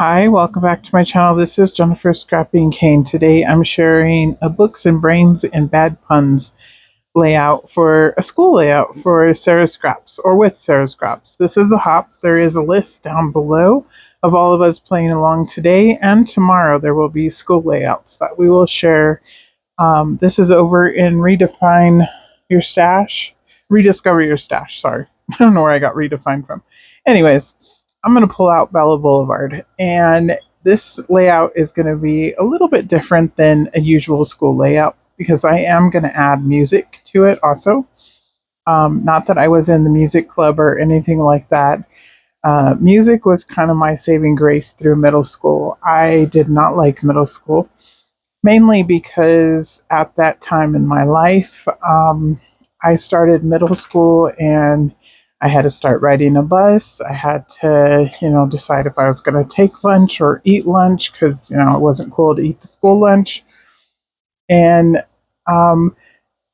Hi, welcome back to my channel. This is Jennifer Scrapping Kane. Today I'm sharing a books and brains and bad puns layout for a school layout for Sarah Scraps or with Sarah Scraps. This is a hop. There is a list down below of all of us playing along today and tomorrow. There will be school layouts that we will share. This is over in Redefine Your Stash. Rediscover Your Stash, sorry. I don't know where I got redefine from. Anyways, I'm going to pull out Bella Boulevard, and this layout is going to be a little bit different than a usual school layout because I am going to add music to it also. Not that I was in the music club or anything like that. Music was kind of my saving grace through middle school. I did not like middle school, mainly because at that time in my life, I started middle school and I had to start riding a bus. I had to, decide if I was going to take lunch or eat lunch because, it wasn't cool to eat the school lunch. And um,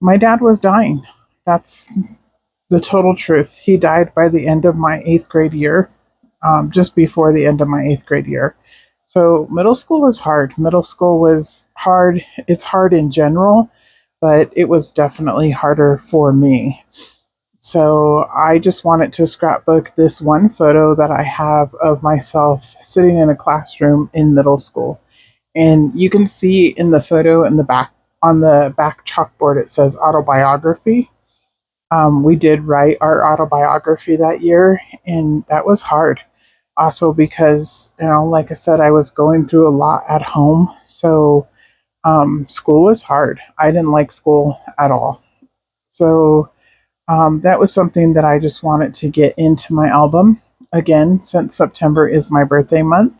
my dad was dying. That's the total truth. He died by the end of my eighth grade year, just before the end of my eighth grade year. So middle school was hard. Middle school was hard. It's hard in general, but it was definitely harder for me. So I just wanted to scrapbook this one photo that I have of myself sitting in a classroom in middle school. And you can see in the photo in the back, on the back chalkboard, it says autobiography. We did write our autobiography that year, and that was hard. Also, because, like I said, I was going through a lot at home. So school was hard. I didn't like school at all. So that was something that I just wanted to get into my album. Again, since September is my birthday month,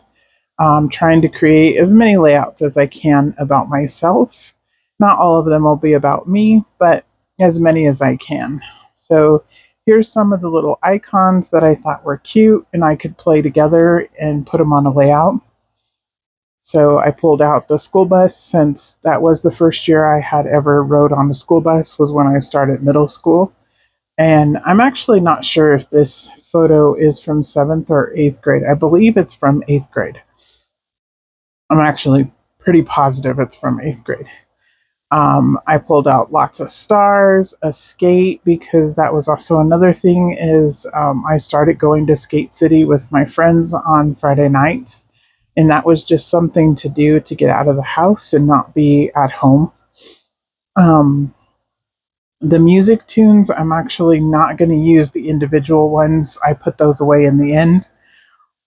trying to create as many layouts as I can about myself. Not all of them will be about me, but as many as I can. So here's some of the little icons that I thought were cute and I could play together and put them on a layout. So I pulled out the school bus since that was the first year I had ever rode on a school bus was when I started middle school. And I'm actually not sure if this photo is from 7th or 8th grade. I believe it's from 8th grade. I'm actually pretty positive it's from 8th grade. I pulled out lots of stars, a skate, because that was also another thing is I started going to Skate City with my friends on Friday nights. And that was just something to do to get out of the house and not be at home. Um, the music tunes, I'm actually not going to use the individual ones. I put those away in the end.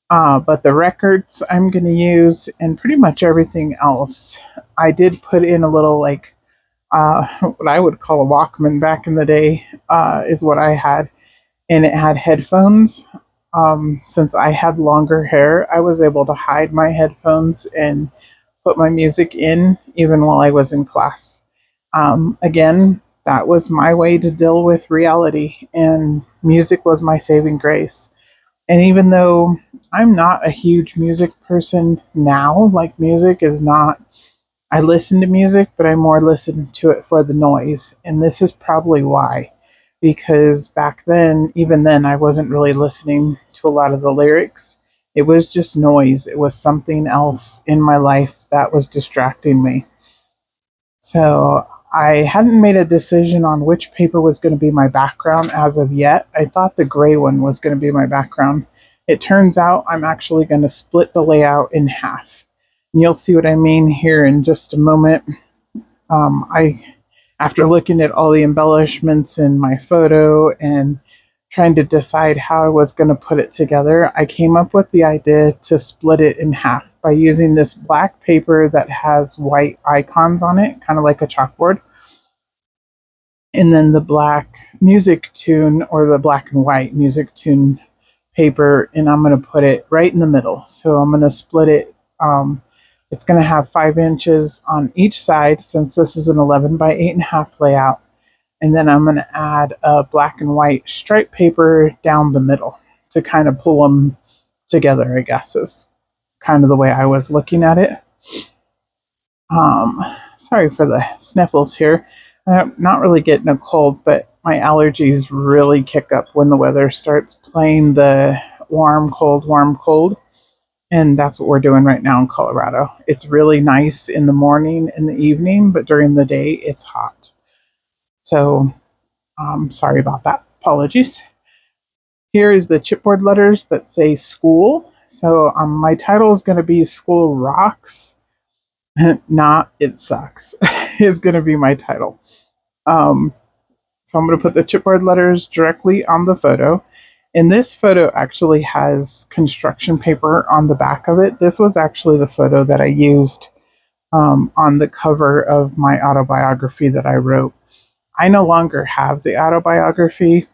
But the records I'm going to use and pretty much everything else. I did put in a little what I would call a Walkman back in the day, is what I had. And it had headphones. Since I had longer hair, I was able to hide my headphones and put my music in even while I was in class. Again, that was my way to deal with reality, and music was my saving grace. And even though I'm not a huge music person now, like music is not, I listen to music, but I more listen to it for the noise. And this is probably why. Because back then, even then, I wasn't really listening to a lot of the lyrics. It was just noise. It was something else in my life that was distracting me. So I hadn't made a decision on which paper was going to be my background as of yet. I thought the gray one was going to be my background. It turns out I'm actually going to split the layout in half. And you'll see what I mean here in just a moment. After looking at all the embellishments in my photo and trying to decide how I was going to put it together, I came up with the idea to split it in half by using this black paper that has white icons on it, kind of like a chalkboard, and then the black music tune or the black and white music tune paper, and I'm going to put it right in the middle. So I'm going to split it. It's going to have 5 inches on each side since this is an 11 by 8.5 layout. And then I'm going to add a black and white stripe paper down the middle to kind of pull them together, I guess is kind of the way I was looking at it. Sorry for the sniffles here. I'm not really getting a cold, but my allergies really kick up when the weather starts playing the warm, cold, warm, cold. And that's what we're doing right now in Colorado. It's really nice in the morning and the evening, but during the day it's hot. So sorry about that. Apologies. Here is the chipboard letters that say school. So my title is going to be School Rocks, not It Sucks, is going to be my title. Um, so I'm going to put the chipboard letters directly on the photo. And this photo actually has construction paper on the back of it. This was actually the photo that I used on the cover of my autobiography that I wrote. I no longer have the autobiography.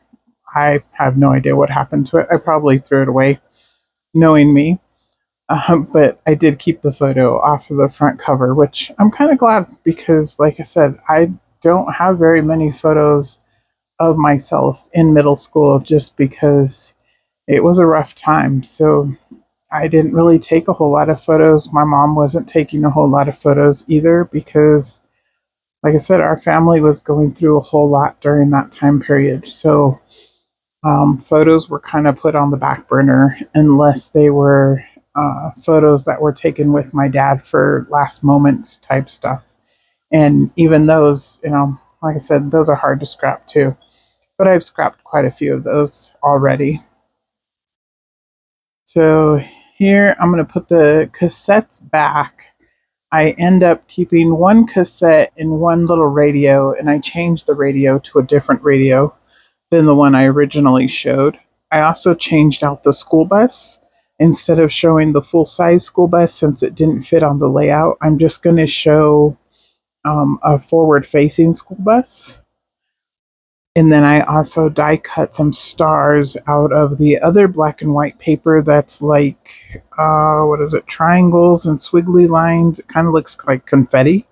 I have no idea what happened to it. I probably threw it away, knowing me. But I did keep the photo off of the front cover, which I'm kind of glad because, like I said, I don't have very many photos of myself in middle school just because it was a rough time. So I didn't really take a whole lot of photos. My mom wasn't taking a whole lot of photos either because, like I said, our family was going through a whole lot during that time period. So photos were kind of put on the back burner unless they were photos that were taken with my dad for last moment type stuff. And even those, like I said, those are hard to scrap too. But I've scrapped quite a few of those already. So here I'm going to put the cassettes back. I end up keeping one cassette and one little radio, and I changed the radio to a different radio than the one I originally showed. I also changed out the school bus. Instead of showing the full size school bus, since it didn't fit on the layout, I'm just going to show a forward facing school bus. And then I also die cut some stars out of the other black and white paper that's like, what is it, triangles and squiggly lines. It kind of looks like confetti.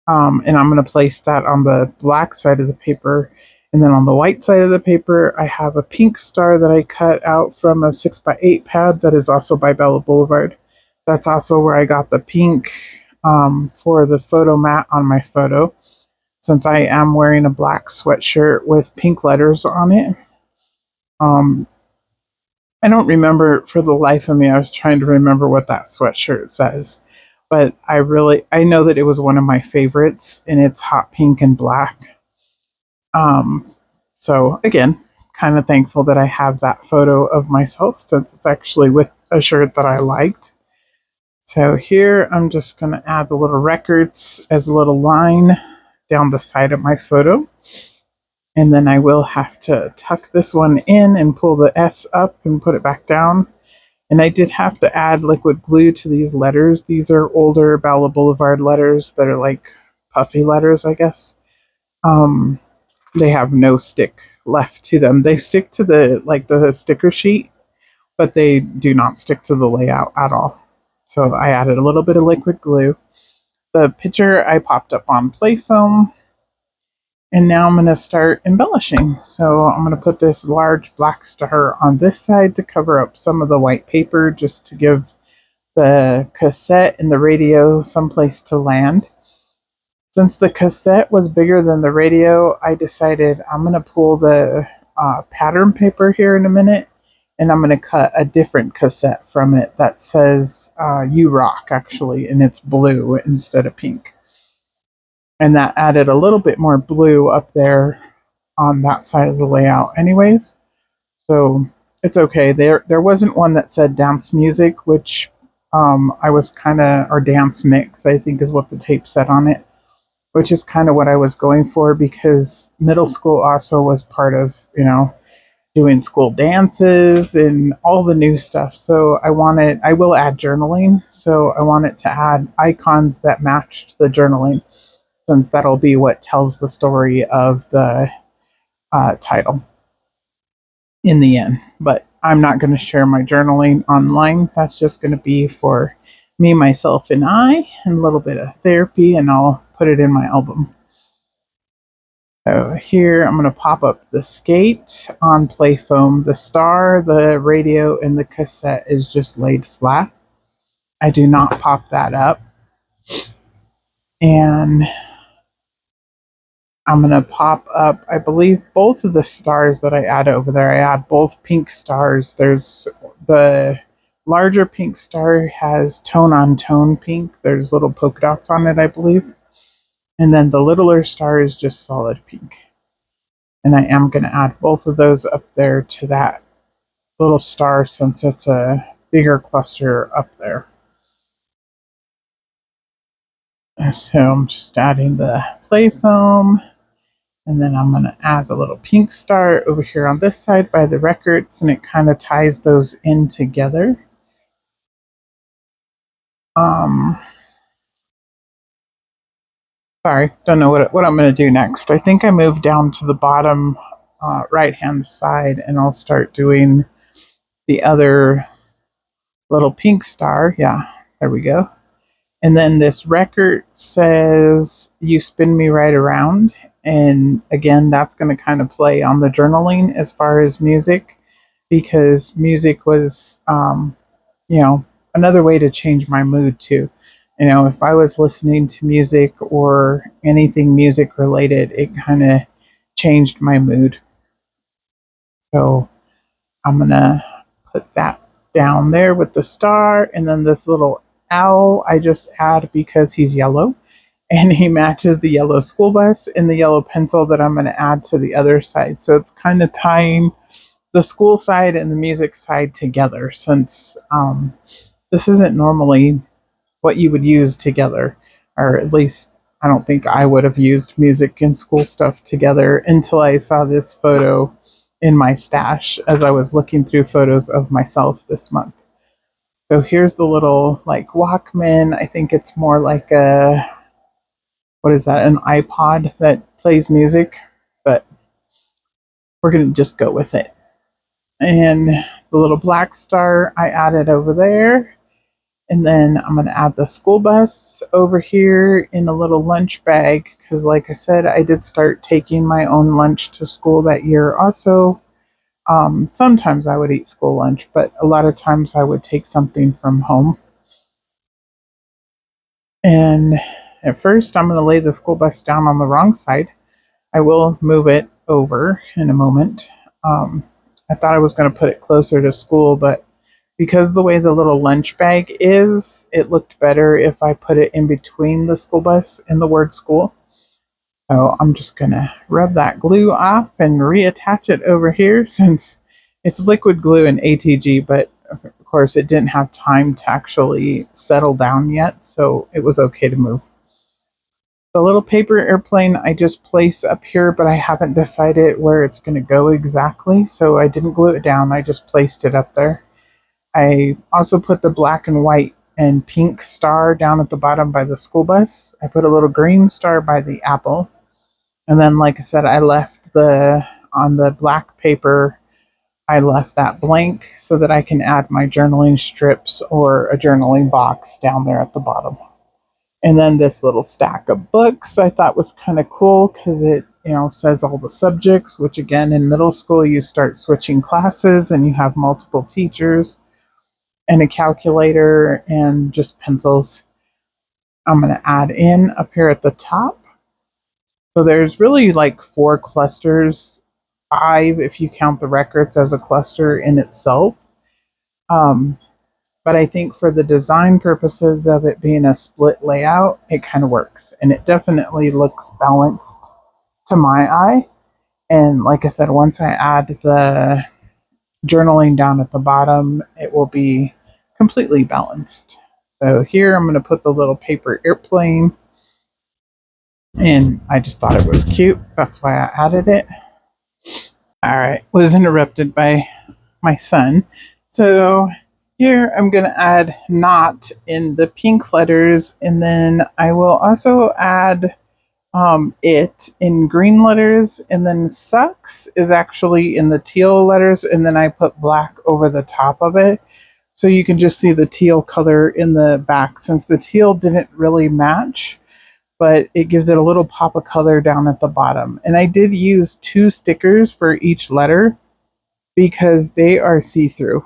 And I'm going to place that on the black side of the paper. And then on the white side of the paper, I have a pink star that I cut out from a 6x8 pad that is also by Bella Boulevard. That's also where I got the pink for the photo mat on my photo, since I am wearing a black sweatshirt with pink letters on it. Um, I don't remember for the life of me. I was trying to remember what that sweatshirt says, but I know that it was one of my favorites, and it's hot pink and black. Um, so again, kind of thankful that I have that photo of myself since it's actually with a shirt that I liked. So here I'm just going to add the little records as a little line down the side of my photo. And then I will have to tuck this one in and pull the S up and put it back down. And I did have to add liquid glue to these letters. These are older Bella Boulevard letters that are like puffy letters, I guess. They have no stick left to them. They stick to the sticker sheet, but they do not stick to the layout at all. So I added a little bit of liquid glue. The picture I popped up on play foam, and now I'm going to start embellishing. So I'm going to put this large black star on this side to cover up some of the white paper, just to give the cassette and the radio someplace to land. Since the cassette was bigger than the radio, I decided I'm going to pull the pattern paper here in a minute, and I'm going to cut a different cassette from it that says You Rock, actually, and it's blue instead of pink. And that added a little bit more blue up there on that side of the layout anyways. So it's okay. There wasn't one that said dance music, which I was kind of, or dance mix, I think is what the tape said on it, which is kind of what I was going for because middle school also was part of, doing school dances and all the new stuff. So I will add journaling. So I wanted to add icons that matched the journaling, since that'll be what tells the story of the title in the end. But I'm not going to share my journaling online. That's just going to be for me, myself, and I, and a little bit of therapy, and I'll put it in my album. So here I'm going to pop up the skate on play foam. The star, the radio, and the cassette is just laid flat. I do not pop that up. And I'm going to pop up, I believe, both of the stars that I add over there. I add both pink stars. There's the larger pink star has tone on tone pink. There's little polka dots on it, I believe. And then the littler star is just solid pink. And I am going to add both of those up there to that little star since it's a bigger cluster up there. And so I'm just adding the play foam. And then I'm going to add the little pink star over here on this side by the records, and it kind of ties those in together. Um, Sorry, don't know what I'm going to do next. I think I moved down to the bottom right hand side, and I'll start doing the other little pink star. Yeah, there we go. And then this record says, "You spin me right around." And again, that's going to kind of play on the journaling as far as music, because music was, another way to change my mood too. If I was listening to music or anything music related, it kind of changed my mood. So I'm going to put that down there with the star, and then this little owl I just add because he's yellow and he matches the yellow school bus and the yellow pencil that I'm going to add to the other side. So it's kind of tying the school side and the music side together, since this isn't normally what you would use together, or at least I don't think I would have used music and school stuff together until I saw this photo in my stash as I was looking through photos of myself this month. So here's the little like Walkman. I think it's more like a, what is that, an iPod that plays music, but we're going to just go with it. And the little black star I added over there. And then I'm going to add the school bus over here in a little lunch bag because, like I said, I did start taking my own lunch to school that year also. Sometimes I would eat school lunch, but a lot of times I would take something from home. And at first, I'm going to lay the school bus down on the wrong side. I will move it over in a moment. I thought I was going to put it closer to school, but because the way the little lunch bag is, it looked better if I put it in between the school bus and the word school. So I'm just going to rub that glue off and reattach it over here, since it's liquid glue in ATG, but of course it didn't have time to actually settle down yet, so it was okay to move. The little paper airplane I just placed up here, but I haven't decided where it's going to go exactly, so I didn't glue it down, I just placed it up there. I also put the black and white and pink star down at the bottom by the school bus. I put a little green star by the apple. And then, like I said, on the black paper, I left that blank so that I can add my journaling strips or a journaling box down there at the bottom. And then this little stack of books I thought was kind of cool because it, says all the subjects, which again, in middle school, you start switching classes and you have multiple teachers and a calculator and just pencils. I'm going to add in up here at the top. So there's really like 4 clusters, 5 if you count the records as a cluster in itself. But I think for the design purposes of it being a split layout, it kind of works. And it definitely looks balanced to my eye. And like I said, once I add the journaling down at the bottom, it will be completely balanced. So here I'm going to put the little paper airplane, and I just thought it was cute. That's why I added it. All right, was interrupted by my son. So here I'm going to add not in the pink letters, and then I will also add it in green letters, and then sucks is actually in the teal letters, and then I put black over the top of it. So you can just see the teal color in the back, since the teal didn't really match, but it gives it a little pop of color down at the bottom. And I did use 2 stickers for each letter because they are see-through,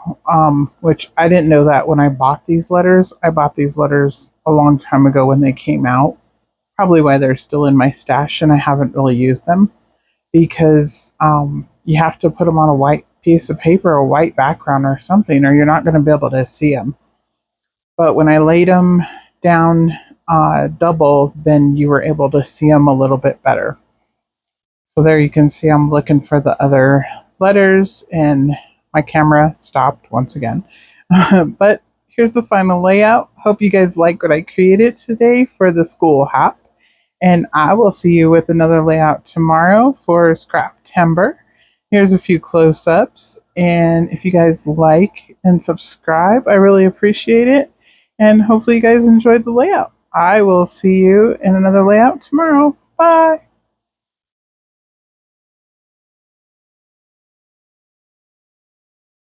which I didn't know that when I bought these letters. I bought these letters a long time ago when they came out. Probably why they're still in my stash and I haven't really used them, because you have to put them on a white piece of paper, a white background or something, or you're not going to be able to see them. But when I laid them down double, then you were able to see them a little bit better. So there you can see I'm looking for the other letters, and my camera stopped once again. But here's the final layout. Hope you guys like what I created today for the school hop. And I will see you with another layout tomorrow for Scraptember. Here's a few close-ups. And if you guys like and subscribe, I really appreciate it. And hopefully you guys enjoyed the layout. I will see you in another layout tomorrow. Bye.